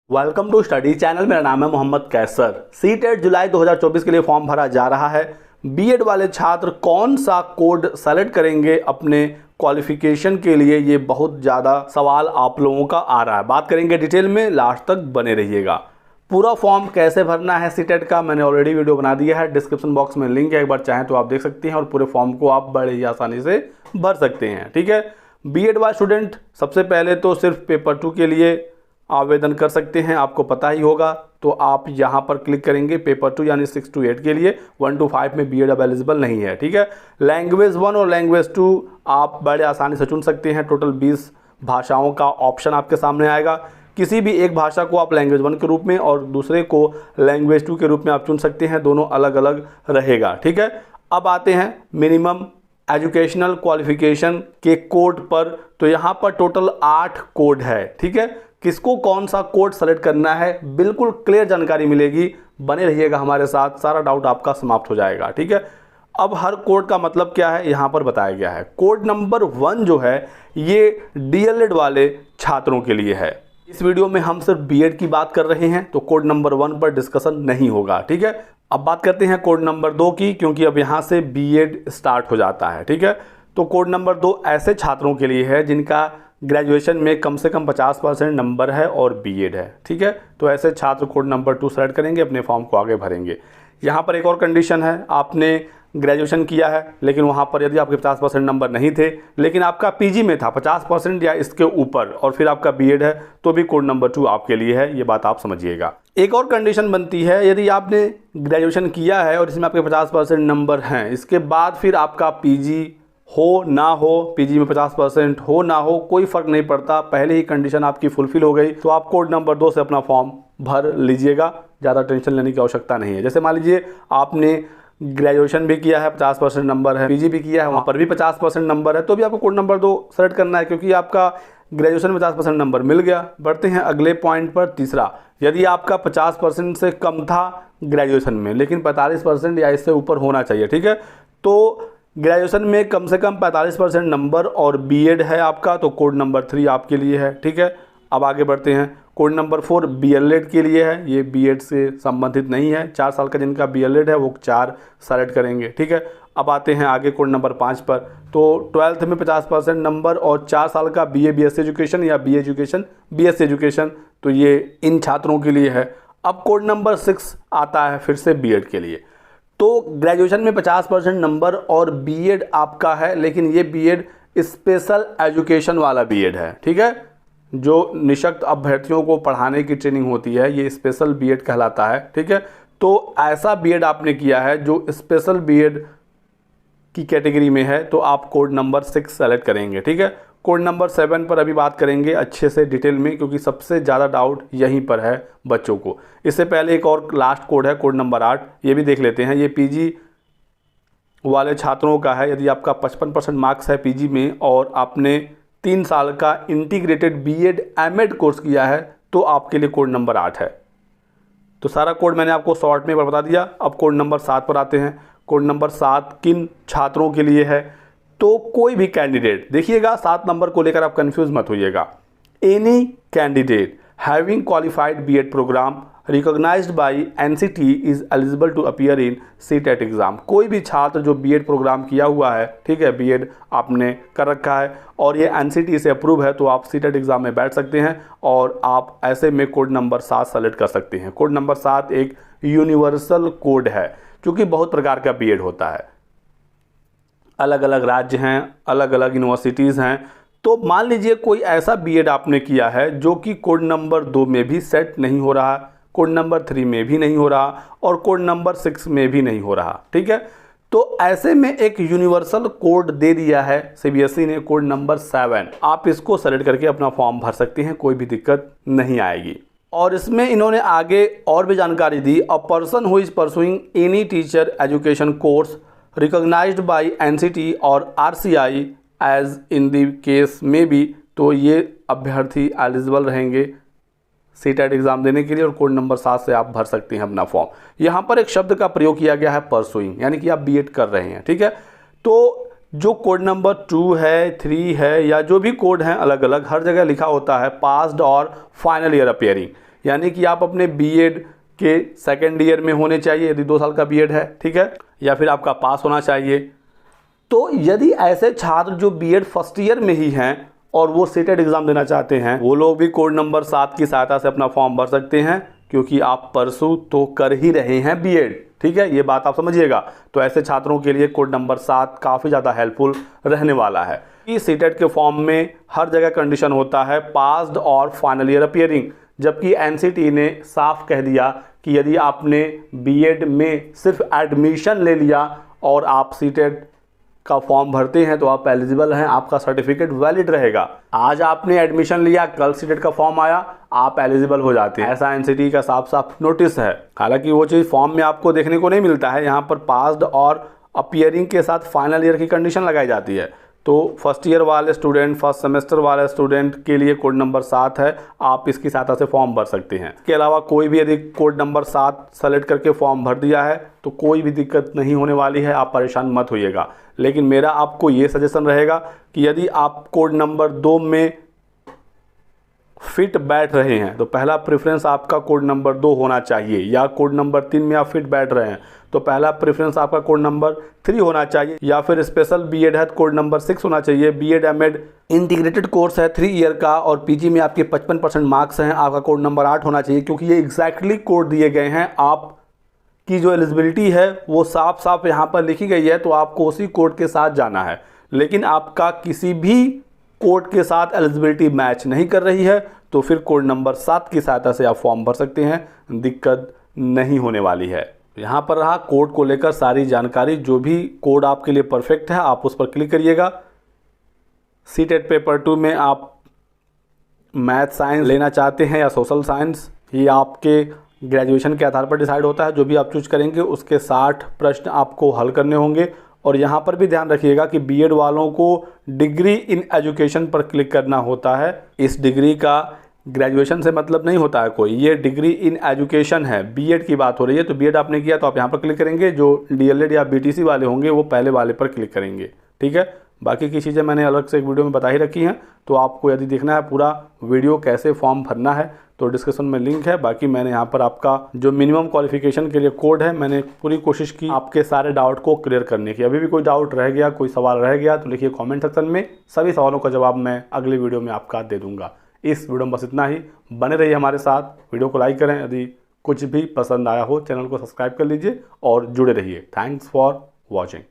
Welcome to study channel. मेरा नाम है मोहम्मद कैसर। सीटेट जुलाई 2024 के लिए फॉर्म भरा जा रहा है। बीएड वाले छात्र कौन सा कोड सेलेक्ट करेंगे अपने क्वालिफिकेशन के लिए, ये बहुत ज़्यादा सवाल आप लोगों का आ रहा है। बात करेंगे डिटेल में, लास्ट तक बने रहिएगा। पूरा फॉर्म कैसे भरना है सीटेट का मैंने ऑलरेडी वीडियो बना दिया है, डिस्क्रिप्शन बॉक्स में लिंक है, एक बार चाहें तो आप देख सकते हैं और पूरे फॉर्म को आप बड़े ही आसानी से भर सकते हैं। ठीक है, बीएड वाले स्टूडेंट सबसे पहले तो सिर्फ पेपर 2 के लिए आवेदन कर सकते हैं, आपको पता ही होगा। तो आप यहाँ पर क्लिक करेंगे पेपर 2 यानी 6 to 8 के लिए। 1 to 5 में बीएड अवेलेबल नहीं है। ठीक है, लैंग्वेज 1 और लैंग्वेज 2 आप बड़े आसानी से चुन सकते हैं। टोटल 20 भाषाओं का ऑप्शन आपके सामने आएगा। किसी भी एक भाषा को आप लैंग्वेज 1 के रूप में और दूसरे को लैंग्वेज 2 के रूप में आप चुन सकते हैं, दोनों अलग अलग रहेगा। ठीक है, अब आते हैं मिनिमम एजुकेशनल क्वालिफिकेशन के कोड पर। तो यहाँ पर टोटल 8 कोड है। ठीक है, किसको कौन सा कोड सेलेक्ट करना है बिल्कुल क्लियर जानकारी मिलेगी, बने रहिएगा हमारे साथ, सारा डाउट आपका समाप्त हो जाएगा। ठीक है, अब हर कोड का मतलब क्या है यहाँ पर बताया गया है। कोड नंबर 1 जो है ये डीएलएड वाले छात्रों के लिए है। इस वीडियो में हम सिर्फ बीएड की बात कर रहे हैं, तो कोड नंबर 1 पर डिस्कशन नहीं होगा। ठीक है, अब बात करते हैं कोड नंबर 2 की, क्योंकि अब यहाँ से बीएड स्टार्ट हो जाता है। ठीक है, तो कोड नंबर 2 ऐसे छात्रों के लिए है जिनका ग्रेजुएशन में कम से कम 50% नंबर है और बीएड है। ठीक है, तो ऐसे छात्र कोड नंबर 2 सेलेक्ट करेंगे, अपने फॉर्म को आगे भरेंगे। यहाँ पर एक और कंडीशन है, आपने ग्रेजुएशन किया है लेकिन वहाँ पर यदि आपके 50% नंबर नहीं थे लेकिन आपका पीजी में था 50% या इसके ऊपर और फिर आपका बीएड है, तो भी कोड नंबर 2 आपके लिए है, ये बात आप समझिएगा। एक और कंडीशन बनती है, यदि आपने ग्रेजुएशन किया है और इसमें आपके 50% नंबर हैं, इसके बाद फिर आपका पीजी हो ना हो, पीजी में 50% हो ना हो, कोई फ़र्क नहीं पड़ता, पहले ही कंडीशन आपकी फुलफिल हो गई तो आप कोड नंबर 2 से अपना फॉर्म भर लीजिएगा, ज़्यादा टेंशन लेने की आवश्यकता नहीं है। जैसे मान लीजिए आपने ग्रेजुएशन भी किया है, 50% नंबर है, पीजी भी किया है, वहाँ पर भी 50% नंबर है, तो भी आपको कोड नंबर 2 सेलेक्ट करना है, क्योंकि आपका ग्रेजुएशन में 50% नंबर मिल गया। बढ़ते हैं अगले पॉइंट पर, तीसरा, यदि आपका 50% से कम था ग्रेजुएशन में लेकिन 45% या इससे ऊपर होना चाहिए। ठीक है, तो ग्रेजुएशन में कम से कम 45% नंबर और बीएड है आपका, तो कोड नंबर 3 आपके लिए है। ठीक है, अब आगे बढ़ते हैं। कोड नंबर 4 बीएलएड के लिए है, ये बीएड से संबंधित नहीं है। 4 साल का जिनका बीएलएड है वो 4 सेलेक्ट करेंगे। ठीक है, अब आते हैं आगे कोड नंबर 5 पर। तो 12th में 50% नंबर और 4 साल का बीए बीएससी एजुकेशन या बी एजुकेशन बीएससी एजुकेशन, तो ये इन छात्रों के लिए है। अब कोड नंबर 6 आता है फिर से बीएड के लिए। तो ग्रेजुएशन में 50% नंबर और बीएड आपका है, लेकिन ये बीएड स्पेशल एजुकेशन वाला बीएड है। ठीक है, जो निःशक्त अभ्यर्थियों को पढ़ाने की ट्रेनिंग होती है, ये स्पेशल बीएड कहलाता है। ठीक है, तो ऐसा बीएड आपने किया है जो स्पेशल बीएड की कैटेगरी में है, तो आप कोड नंबर 6 सेलेक्ट करेंगे। ठीक है, कोड नंबर 7 पर अभी बात करेंगे अच्छे से डिटेल में, क्योंकि सबसे ज़्यादा डाउट यहीं पर है बच्चों को। इससे पहले एक और लास्ट कोड है, कोड नंबर 8, ये भी देख लेते हैं। ये पीजी वाले छात्रों का है। यदि आपका 55% मार्क्स है पीजी में और आपने 3 साल का इंटीग्रेटेड बीएड एमएड कोर्स किया है, तो आपके लिए कोड नंबर 8 है। तो सारा कोड मैंने आपको शॉर्ट में बता दिया। अब कोड नंबर 7 पर आते हैं। कोड नंबर 7 किन छात्रों के लिए है? तो कोई भी कैंडिडेट, देखिएगा 7 नंबर को लेकर आप कंफ्यूज मत होइएगा। Any candidate having qualified BEd program recognised by NCTE is eligible to appear in CTET exam. कोई भी छात्र जो बीएड प्रोग्राम किया हुआ है, ठीक है, बीएड आपने कर रखा है और ये एनसीटी से अप्रूव है, तो आप सीटेट एग्जाम में बैठ सकते हैं और आप ऐसे में कोड नंबर 7 सेलेक्ट कर सकते हैं। कोड नंबर 7 एक यूनिवर्सल कोड है, क्योंकि बहुत प्रकार का बीएड होता है, अलग अलग राज्य हैं, अलग अलग यूनिवर्सिटीज़ हैं। तो मान लीजिए कोई ऐसा बीएड आपने किया है जो कि कोड नंबर 2 में भी सेट नहीं हो रहा, कोड नंबर 3 में भी नहीं हो रहा और कोड नंबर 6 में भी नहीं हो रहा। ठीक है, तो ऐसे में एक यूनिवर्सल कोड दे दिया है सीबीएसई ने, कोड नंबर 7। आप इसको सेलेक्ट करके अपना फॉर्म भर सकते हैं, कोई भी दिक्कत नहीं आएगी। और इसमें इन्होंने आगे और भी जानकारी दी। A person who is pursuing any teacher education course recognised by NCTE और RCI as in the case में भी, तो ये अभ्यर्थी एलिजिबल रहेंगे सीटेट एग्जाम देने के लिए और कोड नंबर 7 से आप भर सकते हैं अपना फॉर्म। यहाँ पर एक शब्द का प्रयोग किया गया है, परसुइंग, यानी कि आप बीएड कर रहे हैं। ठीक है, तो जो कोड नंबर 2 है, 3 है, या जो भी कोड हैं अलग अलग, हर जगह लिखा होता है पास्ड और फाइनल ईयर अपीयरिंग। यानी कि आप अपने बीएड के सेकेंड ईयर में होने चाहिए यदि 2 साल का बीएड है, ठीक है, या फिर आपका पास होना चाहिए। तो यदि ऐसे छात्र जो बीएड फर्स्ट ईयर में ही हैं और वो सीटेट एग्ज़ाम देना चाहते हैं, वो लोग भी कोड नंबर 7 की सहायता से अपना फॉर्म भर सकते हैं, क्योंकि आप परसू तो कर ही रहे हैं बीएड, ठीक है, ये बात आप समझिएगा। तो ऐसे छात्रों के लिए कोड नंबर 7 काफ़ी ज़्यादा हेल्पफुल रहने वाला है। कि सीटेट के फॉर्म में हर जगह कंडीशन होता है पास्ड और फाइनल ईयर अपीयरिंग, जबकि एनसीटी ने साफ कह दिया कि यदि आपने बीएड में सिर्फ एडमिशन ले लिया और आप सीटेट का फॉर्म भरते हैं तो आप एलिजिबल हैं, आपका सर्टिफिकेट वैलिड रहेगा। आज आपने एडमिशन लिया, कल सीटेट का फॉर्म आया, आप एलिजिबल हो जाते हैं, ऐसा एनसीटी का साफ साफ नोटिस है। हालांकि वो चीज़ फॉर्म में आपको देखने को नहीं मिलता है, यहाँ पर पास्ड और अपीयरिंग के साथ फाइनल ईयर की कंडीशन लगाई जाती है। तो फर्स्ट ईयर वाले स्टूडेंट, फर्स्ट सेमेस्टर वाले स्टूडेंट के लिए कोड नंबर 7 है, आप इसकी सहायता से फॉर्म भर सकते हैं। इसके अलावा कोई भी यदि कोड नंबर 7 सेलेक्ट करके फॉर्म भर दिया है तो कोई भी दिक्कत नहीं होने वाली है, आप परेशान मत होइएगा। लेकिन मेरा आपको ये सजेशन रहेगा कि यदि आप कोड नंबर 2 में फिट बैठ रहे हैं तो पहला प्रेफरेंस आपका कोड नंबर 2 होना चाहिए, या कोड नंबर 3 में आप फिट बैठ रहे हैं तो पहला प्रेफरेंस आपका कोड नंबर 3 होना चाहिए, या फिर स्पेशल बीएड है तो कोड नंबर 6 होना चाहिए। बीएड एमएड इंटीग्रेटेड कोर्स है 3 ईयर का और पीजी में आपके 55% मार्क्स हैं, आपका कोड नंबर 8 होना चाहिए, क्योंकि ये एग्जैक्टली कोड दिए गए हैं। आप की जो एलिजिबिलिटी है वो साफ साफ यहाँ पर लिखी गई है, तो आपको उसी कोड के साथ जाना है। लेकिन आपका किसी भी कोड के साथ एलिजिबिलिटी मैच नहीं कर रही है तो फिर कोड नंबर 7 की सहायता से आप फॉर्म भर सकते हैं, दिक्कत नहीं होने वाली है। यहाँ पर रहा कोड को लेकर सारी जानकारी, जो भी कोड आपके लिए परफेक्ट है आप उस पर क्लिक करिएगा। सीटेट पेपर 2 में आप मैथ साइंस लेना चाहते हैं या सोशल साइंस, ये आपके ग्रेजुएशन के आधार पर डिसाइड होता है। जो भी आप चूज करेंगे उसके 60 प्रश्न आपको हल करने होंगे। और यहाँ पर भी ध्यान रखिएगा कि बीएड वालों को डिग्री इन एजुकेशन पर क्लिक करना होता है। इस डिग्री का ग्रेजुएशन से मतलब नहीं होता है कोई, ये डिग्री इन एजुकेशन है, बीएड की बात हो रही है। तो बीएड आपने किया तो आप यहाँ पर क्लिक करेंगे, जो डीएलएड या बीटीसी वाले होंगे वो पहले वाले पर क्लिक करेंगे, ठीक है। बाकी की चीज़ें मैंने अलग से एक वीडियो में बता ही रखी हैं, तो आपको यदि देखना है पूरा वीडियो कैसे फॉर्म भरना है तो डिस्क्रिप्शन में लिंक है। बाकी मैंने यहाँ पर आपका जो मिनिमम क्वालिफिकेशन के लिए कोड है, मैंने पूरी कोशिश की आपके सारे डाउट को क्लियर करने की। अभी भी कोई डाउट रह गया, कोई सवाल रह गया तो लिखिए कमेंट सेक्शन में, सभी सवालों का जवाब मैं अगले वीडियो में आपका दे दूंगा। इस वीडियो में बस इतना ही, बने रहिए हमारे साथ, वीडियो को लाइक करें, यदि कुछ भी पसंद आया हो चैनल को सब्सक्राइब कर लीजिए और जुड़े रहिए। Thanks for watching.